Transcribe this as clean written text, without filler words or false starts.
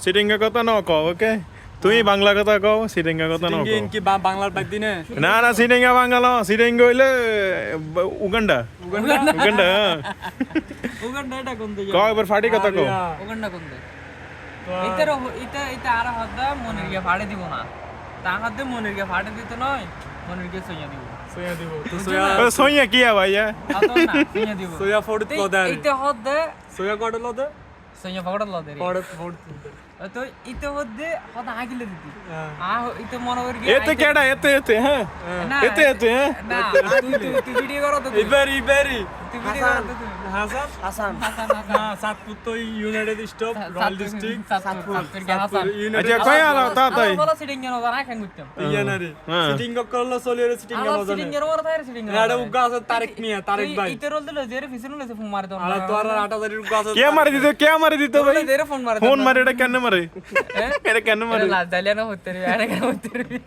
সিটিংয়ের কথা ন কও ওকে তুমি বাংলা কথা কও সিটিংয়ের কথা ন কও কি বাংলার বাদ দিনে না না সিটিংয়ে বাংলা সিটিং হইলে উগান্ডা উগান্ডা উগান্ডা এটা কোন দিকে কও এবার ফাটি কথা কও ওখানটা কোন দে এটা আর হদা মনের গিয়ে ফাড়ে দিব না তা হাতে মনের গিয়ে ফাড়ে দিতে নয় মনের গিয়ে সইয়া দিব সোয়া দিব তো সোইয়া কি ভাইয়া আতো না সইয়া দিব সোয়া ফোড়ত লদে এটা হদে সোয়া কত লদে সইয়া পকড়া লদে ফোড়ত ফোড়ত তো ইতে হদে হদা আগিলে দিতি হ্যাঁ। আ ইতে মনে করি এতে কেডা এতে হ্যাঁ না এতে হ্যাঁ না তুই ভিডিও করো তো ইবেরি তুই ভিডিও করো তো তুই হাসান হাসান হ্যাঁ সাতপুর তো United stop royal district Satpur আচ্ছা কই আলো তাই বলো সিটিং এর ওরা কেন করতাম ইয়ানারি হ্যাঁ। সিটিং করলো সলিয়ার সিটিং আলো মজা সিটিং নেই এর ওরা তাই সিটিং এর এটা উগা আছে তারেক মিয়া তারেক ভাই ইতে রোল দিলে জেরে ফিসিন লইছে ফোন মারে তো আর তোর 8000 উগা আছে কে মারি দিত ভাই জেরে ফোন মারে ফোন মারে এটা কেন মারে এটা কেন মারে লাজ জালিয়া না হতে রে আরে কেন হতে রে